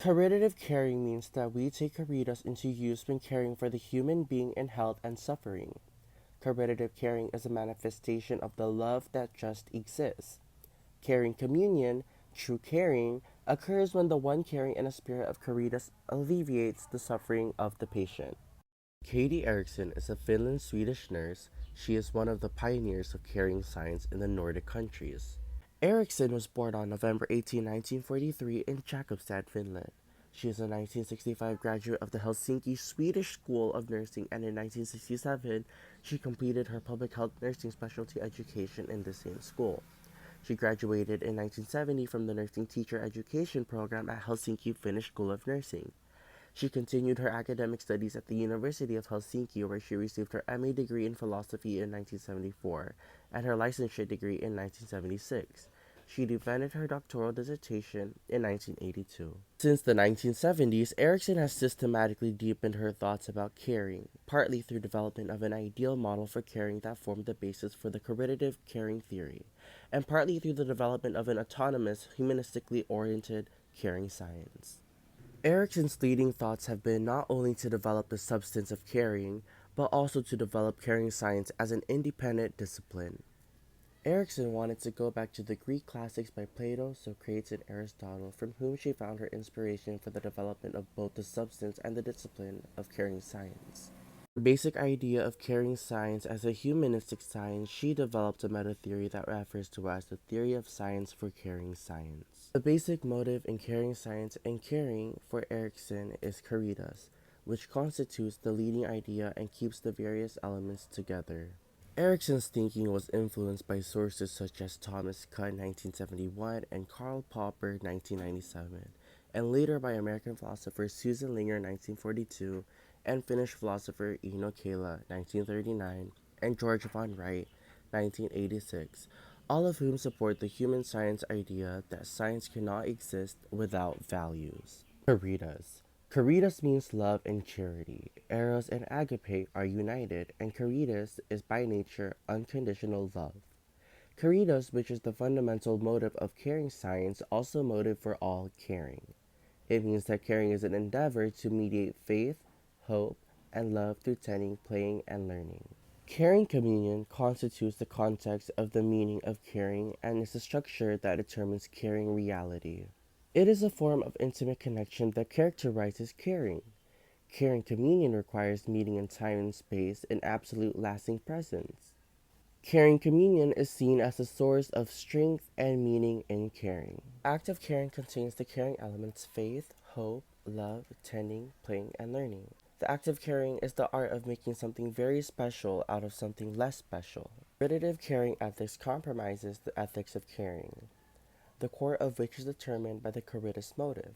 Caritative caring means that we take caritas into use when caring for the human being in health and suffering. Caritative caring is a manifestation of the love that just exists. Caring communion, true caring, occurs when the one caring in a spirit of caritas alleviates the suffering of the patient. Katie Eriksson is a Finland-Swedish nurse. She is one of the pioneers of caring science in the Nordic countries. Eriksson was born on November 18, 1943 in Jakobstad, Finland. She is a 1965 graduate of the Helsinki Swedish School of Nursing, and in 1967 she completed her public health nursing specialty education in the same school. She graduated in 1970 from the nursing teacher education program at Helsinki Finnish School of Nursing. She continued her academic studies at the University of Helsinki, where she received her MA degree in philosophy in 1974 and her licentiate degree in 1976. She defended her doctoral dissertation in 1982. Since the 1970s, Eriksson has systematically deepened her thoughts about caring, partly through development of an ideal model for caring that formed the basis for the caritative caring theory, and partly through the development of an autonomous, humanistically oriented caring science. Eriksson's leading thoughts have been not only to develop the substance of caring, but also to develop caring science as an independent discipline. Eriksson wanted to go back to the Greek classics by Plato, Socrates, and Aristotle, from whom she found her inspiration for the development of both the substance and the discipline of caring science. The basic idea of caring science as a humanistic science, she developed a meta-theory that refers to as the theory of science for caring science. The basic motive in caring science and caring for Eriksson is caritas, which constitutes the leading idea and keeps the various elements together. Eriksson's thinking was influenced by sources such as Thomas Kuhn 1971 and Karl Popper 1997, and later by American philosopher Susan Linger 1942 and Finnish philosopher Eno Kela 1939 and George von Wright 1986, all of whom support the human science idea that science cannot exist without values. Caritas. Caritas means love and charity. Eros and agape are united, and caritas is by nature unconditional love. Caritas, which is the fundamental motive of caring science, also motive for all caring. It means that caring is an endeavor to mediate faith, hope, and love through tending, playing, and learning. Caring communion constitutes the context of the meaning of caring and is the structure that determines caring reality. It is a form of intimate connection that characterizes caring. Caring communion requires meeting in time and space in absolute lasting presence. Caring communion is seen as a source of strength and meaning in caring. Act of caring contains the caring elements faith, hope, love, tending, playing, and learning. The act of caring is the art of making something very special out of something less special. Caritative caring ethics compromises the ethics of caring, the core of which is determined by the caritas motive.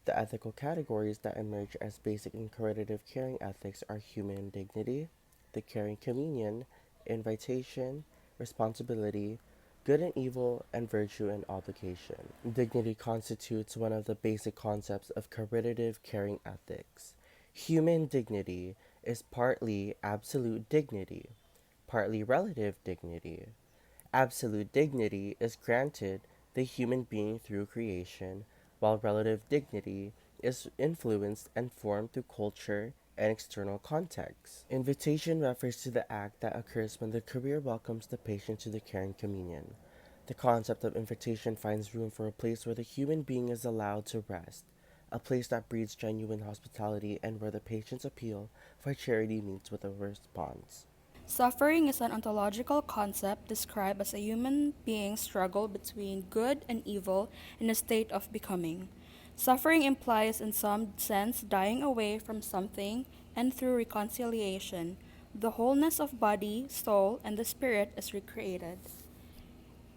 The ethical categories that emerge as basic in caritative caring ethics are human dignity, the caring communion, invitation, responsibility, good and evil, and virtue and obligation. Dignity constitutes one of the basic concepts of caritative caring ethics. Human dignity is partly absolute dignity, partly relative dignity. Absolute dignity is granted the human being through creation, while relative dignity is influenced and formed through culture and external context. Invitation refers to the act that occurs when the career welcomes the patient to the caring communion. The concept of invitation finds room for a place where the human being is allowed to rest, a place that breeds genuine hospitality and where the patient's appeal for charity meets with a response. Suffering is an ontological concept described as a human being's struggle between good and evil in a state of becoming. Suffering implies, in some sense, dying away from something, and through reconciliation, the wholeness of body, soul, and the spirit is recreated.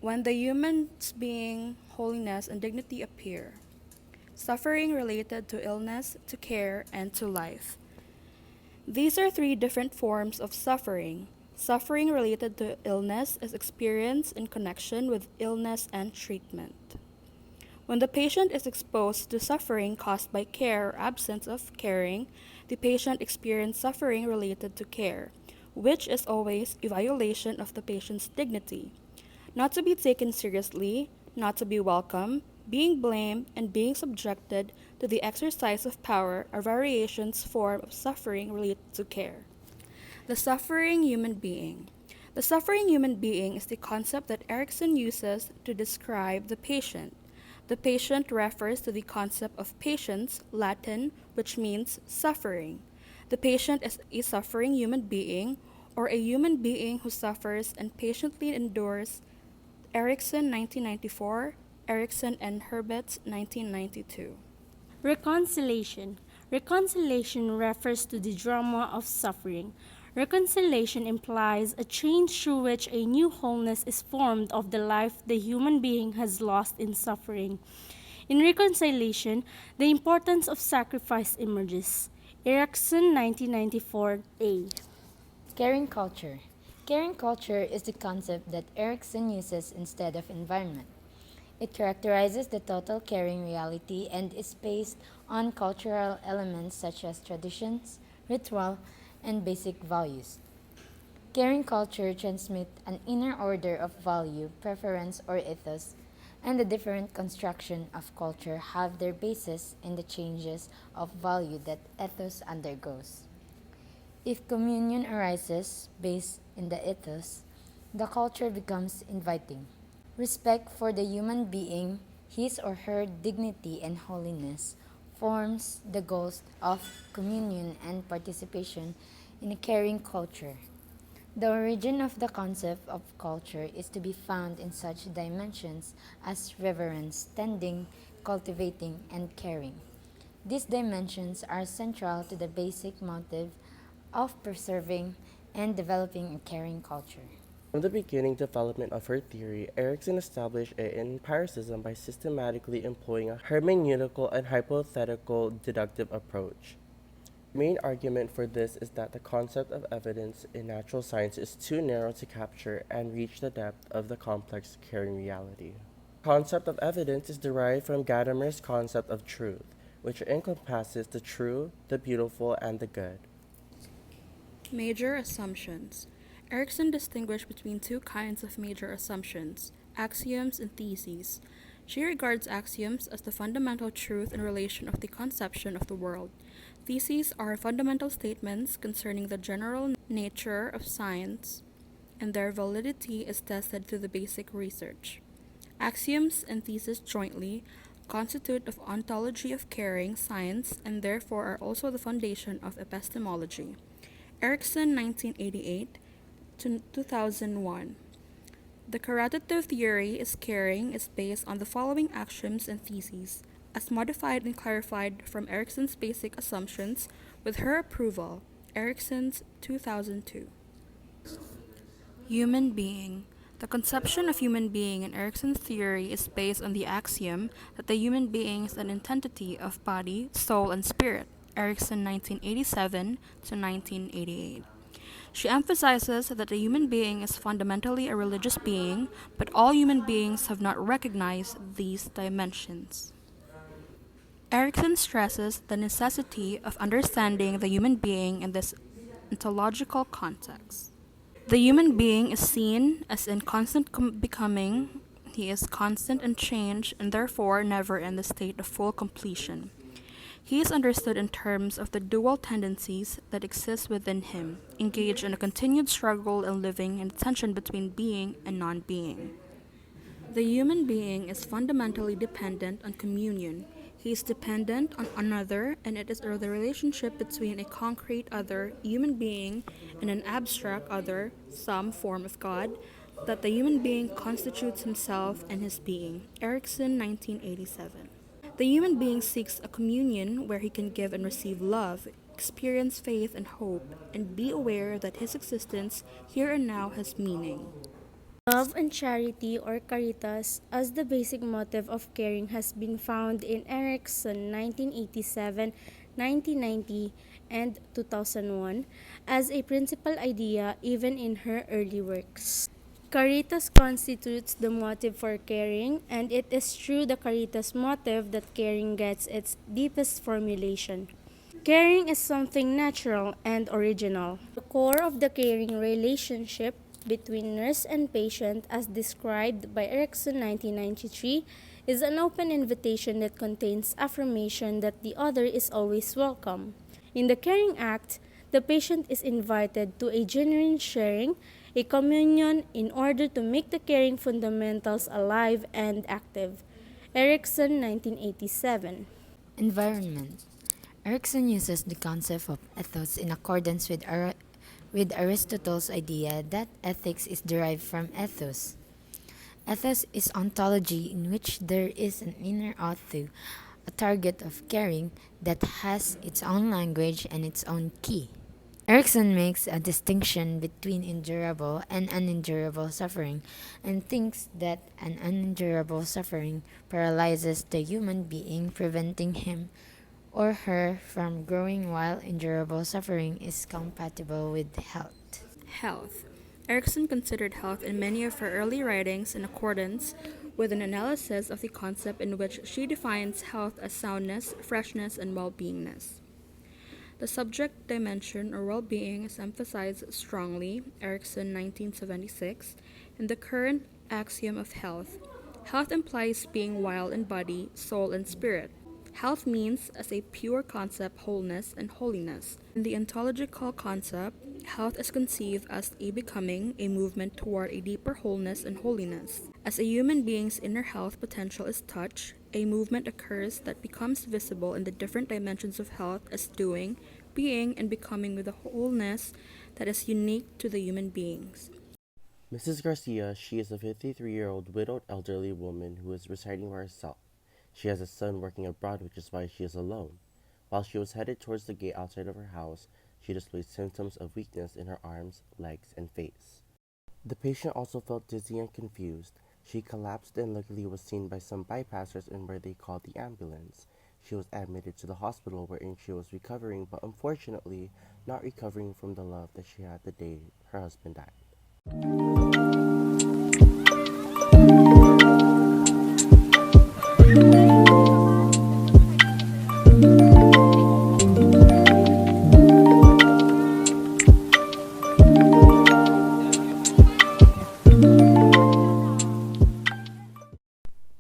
When the human being, holiness, and dignity appear, suffering related to illness, to care, and to life. These are three different forms of suffering. Suffering related to illness is experienced in connection with illness and treatment. When the patient is exposed to suffering caused by care or absence of caring, the patient experiences suffering related to care, which is always a violation of the patient's dignity, not to be taken seriously, not to be welcome, Being blamed and being subjected to the exercise of power are variations form of suffering related to care. The suffering human being. The suffering human being is the concept that Eriksson uses to describe the patient. The patient refers to the concept of patience, Latin, which means suffering. The patient is a suffering human being or a human being who suffers and patiently endures. Eriksson 1994, Eriksson and Herberts 1992. Reconciliation. Reconciliation refers to the drama of suffering. Reconciliation implies a change through which a new wholeness is formed of the life the human being has lost in suffering. In reconciliation, the importance of sacrifice emerges. Eriksson 1994a. Caring culture. Caring culture is the concept that Eriksson uses instead of environment. It characterizes the total caring reality and is based on cultural elements such as traditions, ritual, and basic values. Caring culture transmits an inner order of value, preference, or ethos, and the different construction of culture have their basis in the changes of value that ethos undergoes. If communion arises based in the ethos, the culture becomes inviting. Respect for the human being, his or her dignity and holiness, forms the goals of communion and participation in a caring culture. The origin of the concept of culture is to be found in such dimensions as reverence, tending, cultivating, and caring. These dimensions are central to the basic motive of preserving and developing a caring culture. From the beginning development of her theory, Eriksson established it in empiricism by systematically employing a hermeneutical and hypothetical deductive approach. The main argument for this is that the concept of evidence in natural science is too narrow to capture and reach the depth of the complex caring reality. The concept of evidence is derived from Gadamer's concept of truth, which encompasses the true, the beautiful, and the good. Major assumptions. Eriksson distinguished between two kinds of major assumptions, axioms and theses. She regards axioms as the fundamental truth in relation of the conception of the world. Theses are fundamental statements concerning the general nature of science, and their validity is tested through the basic research. Axioms and theses jointly constitute the ontology of caring science and therefore are also the foundation of epistemology. Eriksson 1988 to 2001. The Caritative theory is caring is based on the following axioms and theses, as modified and clarified from Eriksson's basic assumptions with her approval. Eriksson's 2002. Human being. The conception of human being in Eriksson's theory is based on the axiom that the human being is an entity of body, soul, and spirit. Eriksson 1987 to 1988. She emphasizes that the human being is fundamentally a religious being, but all human beings have not recognized these dimensions. Eriksson stresses the necessity of understanding the human being in this ontological context. The human being is seen as in constant becoming. He is constant in change and therefore never in the state of full completion. He is understood in terms of the dual tendencies that exist within him, engaged in a continued struggle and living in tension between being and non-being. The human being is fundamentally dependent on communion. He is dependent on another, and it is the relationship between a concrete other, human being, and an abstract other, some form of God, that the human being constitutes himself and his being. Eriksson 1987. The human being seeks a communion where he can give and receive love, experience faith and hope, and be aware that his existence here and now has meaning. Love and charity, or caritas, as the basic motive of caring has been found in Eriksson 1987, 1990, and 2001 as a principal idea even in her early works. Caritas constitutes the motive for caring, and it is through the caritas motive that caring gets its deepest formulation. Caring is something natural and original. The core of the caring relationship trust between nurse and patient as described by Eriksson 1993 is an open invitation that contains affirmation that the other is always welcome. In the caring act, the patient is invited to a genuine sharing, a communion in order to make the caring fundamentals alive and active. Eriksson 1987. Environment. Eriksson uses the concept of ethos in accordance with Aristotle's idea that ethics is derived from ethos. Ethos is ontology in which there is an inner author, a target of caring that has its own language and its own key. Eriksson makes a distinction between endurable and unendurable suffering and thinks that an unendurable suffering paralyzes the human being, preventing him or her from growing, while endurable suffering is compatible with health. Health. Eriksson considered health in many of her early writings in accordance with an analysis of the concept in which she defines health as soundness, freshness, and well-beingness. The subject dimension or well-being is emphasized strongly, Eriksson 1976, in the current axiom of health. Health implies being well in body, soul, and spirit. Health means, as a pure concept, wholeness and holiness. In the ontological concept, health is conceived as a becoming, a movement toward a deeper wholeness and holiness. As a human being's inner health potential is touched, a movement occurs that becomes visible in the different dimensions of health as doing, being, and becoming with a wholeness that is unique to the human beings. Mrs. Garcia, she is a 53-year-old widowed elderly woman who is residing by herself. She has a son working abroad, which is why she is alone. While she was headed towards the gate outside of her house, she displayed symptoms of weakness in her arms, legs, and face. The patient also felt dizzy and confused. She collapsed and luckily was seen by some bypassers and where they called the ambulance. She was admitted to the hospital wherein she was recovering, but unfortunately not recovering from the love that she had the day her husband died.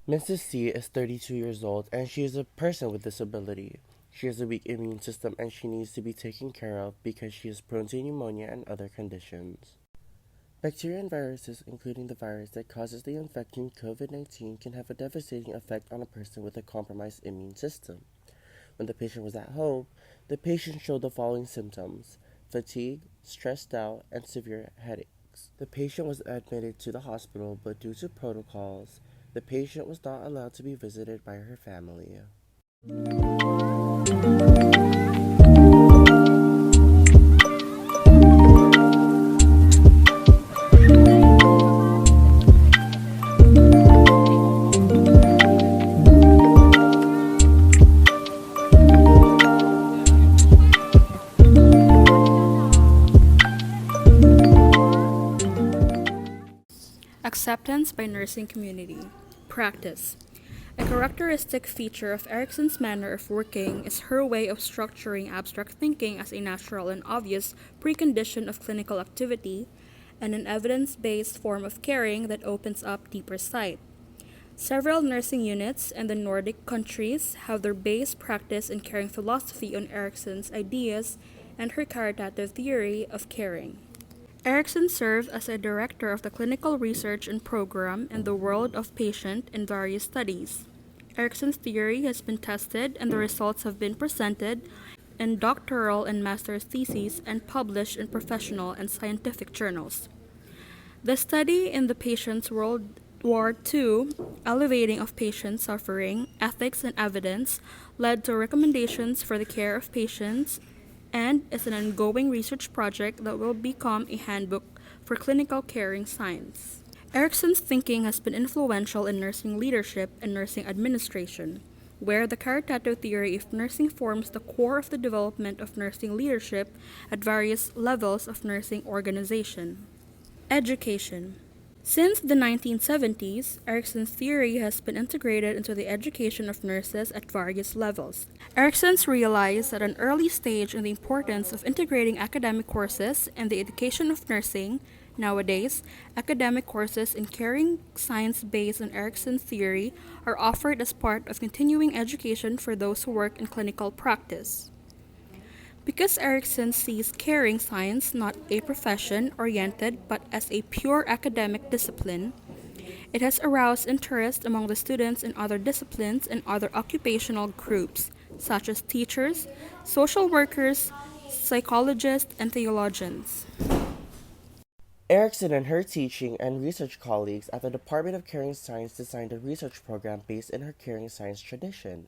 Mrs. C is 32 years old and she is a person with disability. She has a weak immune system and she needs to be taken care of because she is prone to pneumonia and other conditions. Bacteria and viruses, including the virus that causes the infection COVID-19, can have a devastating effect on a person with a compromised immune system. When the patient was at home, the patient showed the following symptoms: fatigue, stressed out, and severe headaches. The patient was admitted to the hospital, but due to protocols, the patient was not allowed to be visited by her family. Acceptance by nursing community. Practice. A characteristic feature of Eriksson's manner of working is her way of structuring abstract thinking as a natural and obvious precondition of clinical activity and an evidence-based form of caring that opens up deeper sight. Several nursing units in the Nordic countries have their base practice and caring philosophy on Eriksson's ideas and her caritative theory of caring. Eriksson served as a director of the clinical research and program in the world of patient in various studies. Eriksson's theory has been tested and the results have been presented in doctoral and master's theses and published in professional and scientific journals. The study in the patient's World War II, Elevating of Patient Suffering, Ethics and Evidence, led to recommendations for the care of patients and is an ongoing research project that will become a handbook for clinical caring science. Eriksson's thinking has been influential in nursing leadership and nursing administration, where the caritative theory of nursing forms the core of the development of nursing leadership at various levels of nursing organization. Education. Since the 1970s, Eriksson's theory has been integrated into the education of nurses at various levels. Eriksson's realized at an early stage in the importance of integrating academic courses in the education of nursing Nowadays, academic courses in caring science based on Eriksson's theory are offered as part of continuing education for those who work in clinical practice. Because Eriksson sees caring science not a profession oriented but as a pure academic discipline, it has aroused interest among the students in other disciplines and other occupational groups, such as teachers, social workers, psychologists, and theologians. Eriksson and her teaching and research colleagues at the Department of Caring Science designed a research program based in her caring science tradition.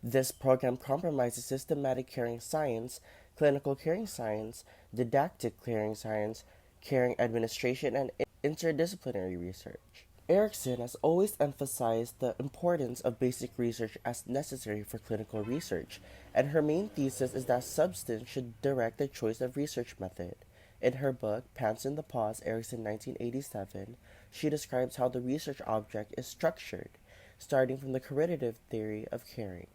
This program compromises systematic caring science, clinical caring science, didactic caring science, caring administration, and interdisciplinary research. Eriksson has always emphasized the importance of basic research as necessary for clinical research, and her main thesis is that substance should direct the choice of research method. In her book, Pants in the Paws, Eriksson 1987, she describes how the research object is structured, starting from the caritative theory of caring.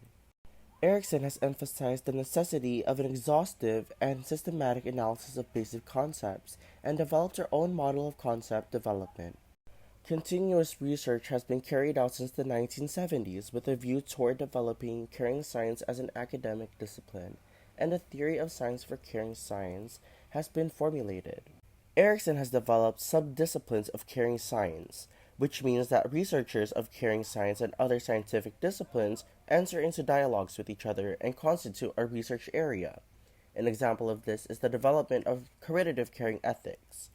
Eriksson has emphasized the necessity of an exhaustive and systematic analysis of basic concepts and developed her own model of concept development. Continuous research has been carried out since the 1970s with a view toward developing caring science as an academic discipline, and a theory of science for caring science has been formulated. Eriksson has developed subdisciplines of caring science, which means that researchers of caring science and other scientific disciplines enter into dialogues with each other and constitute a research area. An example of this is the development of caritative caring ethics.